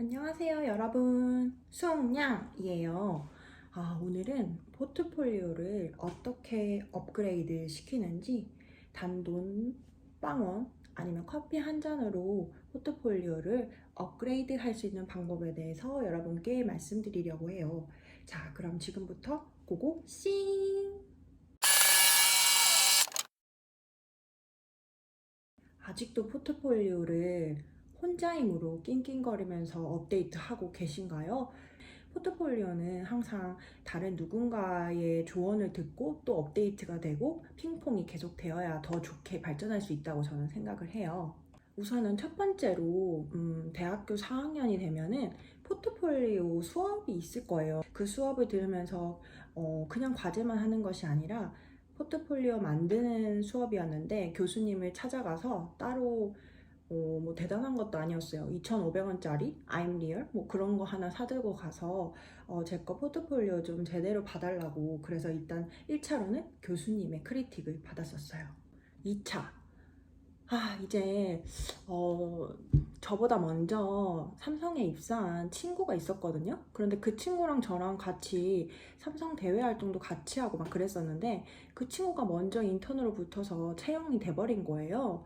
안녕하세요, 여러분. 수영양이에요. 오늘은 포트폴리오를 어떻게 업그레이드 시키는지 단돈 빵원 아니면 커피 한 잔으로 포트폴리오를 업그레이드 할 수 있는 방법에 대해서 여러분께 말씀드리려고 해요. 자, 그럼 지금부터 고고 싱! 아직도 포트폴리오를 혼자 힘으로 낑낑거리면서 업데이트하고 계신가요? 포트폴리오는 항상 다른 누군가의 조언을 듣고 또 업데이트가 되고 핑퐁이 계속 되어야 더 좋게 발전할 수 있다고 저는 생각을 해요. 우선은 첫 번째로 대학교 4학년이 되면은 포트폴리오 수업이 있을 거예요. 그 수업을 들으면서 그냥 과제만 하는 것이 아니라 포트폴리오 만드는 수업이었는데 교수님을 찾아가서 따로 뭐 대단한 것도 아니었어요. 2,500원짜리 I'm Real 뭐 그런 거 하나 사들고 가서 제 거 포트폴리오 좀 제대로 봐달라고. 그래서 일단 1차로는 교수님의 크리틱을 받았었어요. 2차 이제 저보다 먼저 삼성에 입사한 친구가 있었거든요. 그런데 그 친구랑 저랑 같이 삼성 대외 활동도 같이 하고 막 그랬었는데 그 친구가 먼저 인턴으로 붙어서 채용이 돼버린 거예요.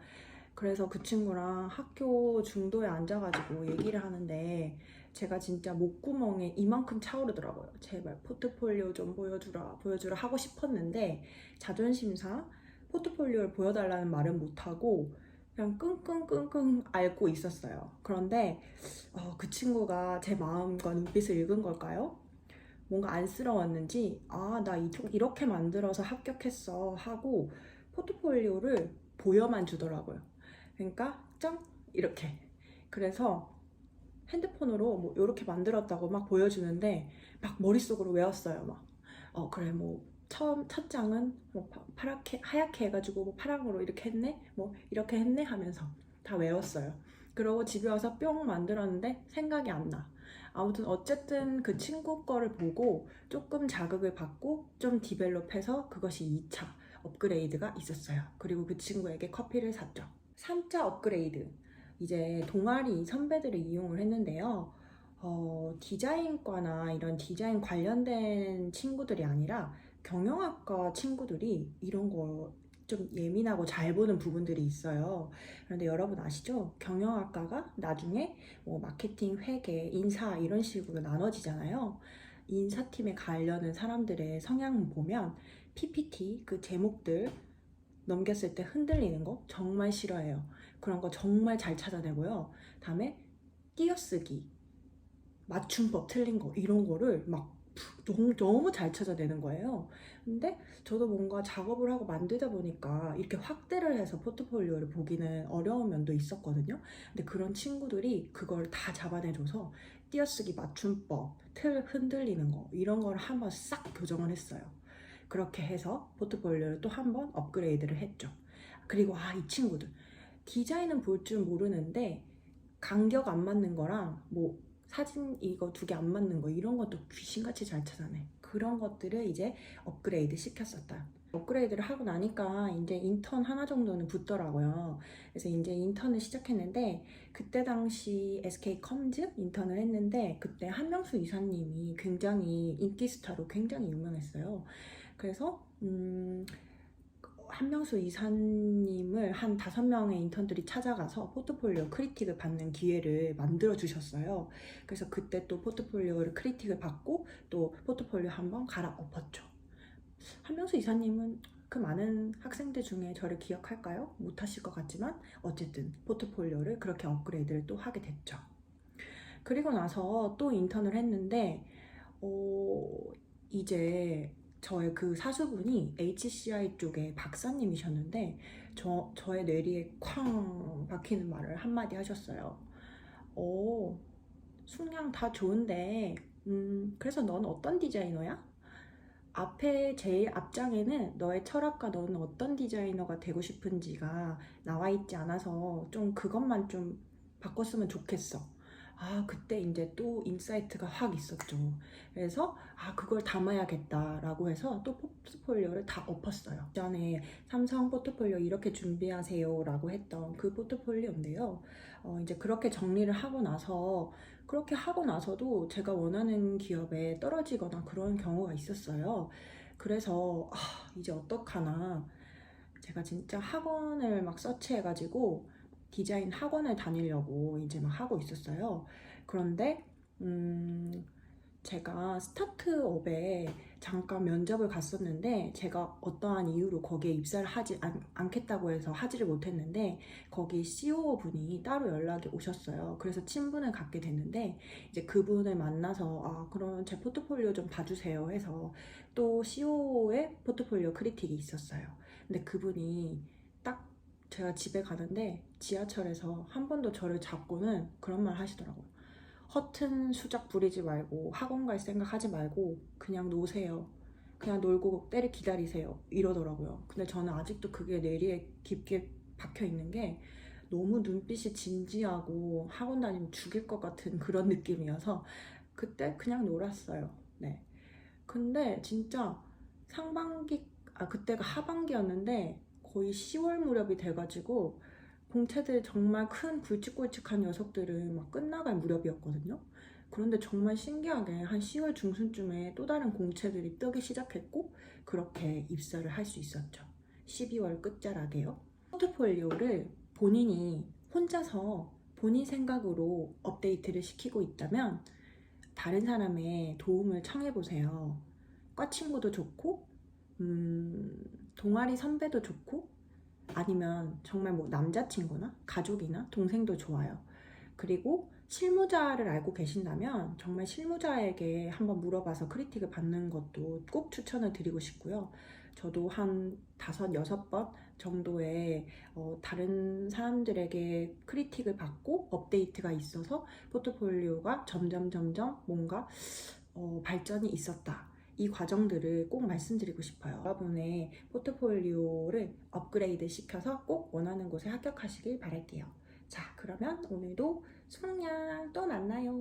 그래서 그 친구랑 학교 중도에 앉아가지고 얘기를 하는데 제가 진짜 목구멍에 이만큼 차오르더라고요. 제발 포트폴리오 좀 보여주라 하고 싶었는데 자존심상 포트폴리오를 보여달라는 말은 못하고 그냥 끙끙끙끙 앓고 있었어요. 그런데 그 친구가 제 마음과 눈빛을 읽은 걸까요? 뭔가 안쓰러웠는지 나 이렇게 만들어서 합격했어 하고 포트폴리오를 보여만 주더라고요. 그러니까 짱 이렇게. 그래서 핸드폰으로 뭐 이렇게 만들었다고 막 보여주는데 막 머릿속으로 외웠어요. 막 그래 뭐 첫 장은 뭐 파랗게 하얗게 해가지고 뭐 파랑으로 이렇게 했네 뭐 이렇게 했네 하면서 다 외웠어요. 그러고 집에 와서 뿅 만들었는데 생각이 안 나. 아무튼 어쨌든 그 친구 거를 보고 조금 자극을 받고 좀 디벨롭해서 그것이 2차 업그레이드가 있었어요. 그리고 그 친구에게 커피를 샀죠. 3차 업그레이드. 이제 동아리 선배들을 이용을 했는데요. 디자인과나 이런 디자인 관련된 친구들이 아니라 경영학과 친구들이 이런 거 좀 예민하고 잘 보는 부분들이 있어요. 그런데 여러분 아시죠? 경영학과가 나중에 뭐 마케팅, 회계, 인사 이런 식으로 나눠지잖아요. 인사팀에 가려는 사람들의 성향 보면 PPT 그 제목들 넘겼을 때 흔들리는 거 정말 싫어해요. 그런 거 정말 잘 찾아내고요. 다음에 띄어쓰기, 맞춤법 틀린 거 이런 거를 막 너무 잘 찾아내는 거예요. 근데 저도 뭔가 작업을 하고 만들다 보니까 이렇게 확대를 해서 포트폴리오를 보기는 어려운 면도 있었거든요. 근데 그런 친구들이 그걸 다 잡아내줘서 띄어쓰기 맞춤법, 틀 흔들리는 거 이런 걸 한번 싹 교정을 했어요. 그렇게 해서 포트폴리오를 또 한 번 업그레이드를 했죠. 그리고 이 친구들 디자인은 볼 줄 모르는데 간격 안 맞는 거랑 뭐 사진 이거 두 개 안 맞는 거 이런 것도 귀신같이 잘 찾아내. 그런 것들을 이제 업그레이드 시켰었다. 업그레이드를 하고 나니까 이제 인턴 하나 정도는 붙더라고요. 그래서 이제 인턴을 시작했는데 그때 당시 SK컴즈 인턴을 했는데 그때 한명수 이사님이 굉장히 인기 스타로 굉장히 유명했어요. 그래서 한명수 이사님을 한 5명의 인턴들이 찾아가서 포트폴리오 크리틱을 받는 기회를 만들어 주셨어요. 그래서 그때 또 포트폴리오를 크리틱을 받고 또 포트폴리오 한번 갈아엎었죠. 한명수 이사님은 그 많은 학생들 중에 저를 기억할까요? 못하실 것 같지만 어쨌든 포트폴리오를 그렇게 업그레이드를 또 하게 됐죠. 그리고 나서 또 인턴을 했는데 이제 저의 그 사수분이 HCI 쪽의 박사님이셨는데 저의 뇌리에 쾅 박히는 말을 한마디 하셨어요. 숙량 다 좋은데 그래서 넌 어떤 디자이너야? 앞에 제일 앞장에는 너의 철학과 너는 어떤 디자이너가 되고 싶은지가 나와 있지 않아서 좀 그것만 좀 바꿨으면 좋겠어. 그때 이제 또 인사이트가 확 있었죠. 그래서 그걸 담아야겠다라고 해서 또 포트폴리오를 다 엎었어요. 전에 삼성 포트폴리오 이렇게 준비하세요라고 했던 그 포트폴리오인데요. 이제 그렇게 정리를 하고 나서 그렇게 하고 나서도 제가 원하는 기업에 떨어지거나 그런 경우가 있었어요. 그래서 이제 어떡하나, 제가 진짜 학원을 막 서치해가지고 디자인 학원을 다니려고 이제 막 하고 있었어요. 그런데 제가 스타트업에 잠깐 면접을 갔었는데, 제가 어떠한 이유로 거기에 입사를 하지 않겠다고 해서 하지를 못했는데, 거기 CEO 분이 따로 연락이 오셨어요. 그래서 친분을 갖게 됐는데, 이제 그분을 만나서 그럼 제 포트폴리오 좀 봐주세요 해서 또 CEO의 포트폴리오 크리틱이 있었어요. 근데 그분이 딱 제가 집에 가는데 지하철에서 한 번 더 저를 잡고는 그런 말 하시더라고요. 허튼 수작 부리지 말고 학원 갈 생각 하지 말고 그냥 노세요. 그냥 놀고 때를 기다리세요. 이러더라고요. 근데 저는 아직도 그게 뇌리에 깊게 박혀 있는 게, 너무 눈빛이 진지하고 학원 다니면 죽일 것 같은 그런 느낌이어서 그때 그냥 놀았어요. 네. 근데 진짜 상반기, 그때가 하반기였는데 거의 10월 무렵이 돼가지고 공채들 정말 큰 굵직굵직한 녀석들은 막 끝나갈 무렵이었거든요. 그런데 정말 신기하게 한 10월 중순쯤에 또 다른 공채들이 뜨기 시작했고, 그렇게 입사를 할 수 있었죠. 12월 끝자락에요. 포트폴리오를 본인이 혼자서 본인 생각으로 업데이트를 시키고 있다면 다른 사람의 도움을 청해보세요. 과 친구도 좋고, 동아리 선배도 좋고, 아니면 정말 뭐 남자친구나 가족이나 동생도 좋아요. 그리고 실무자를 알고 계신다면 정말 실무자에게 한번 물어봐서 크리틱을 받는 것도 꼭 추천을 드리고 싶고요. 저도 한 5, 6번 정도의 다른 사람들에게 크리틱을 받고 업데이트가 있어서 포트폴리오가 점점 뭔가 발전이 있었다. 이 과정들을 꼭 말씀드리고 싶어요. 여러분의 포트폴리오를 업그레이드 시켜서 꼭 원하는 곳에 합격하시길 바랄게요. 자, 그러면 오늘도 수강량 또 만나요.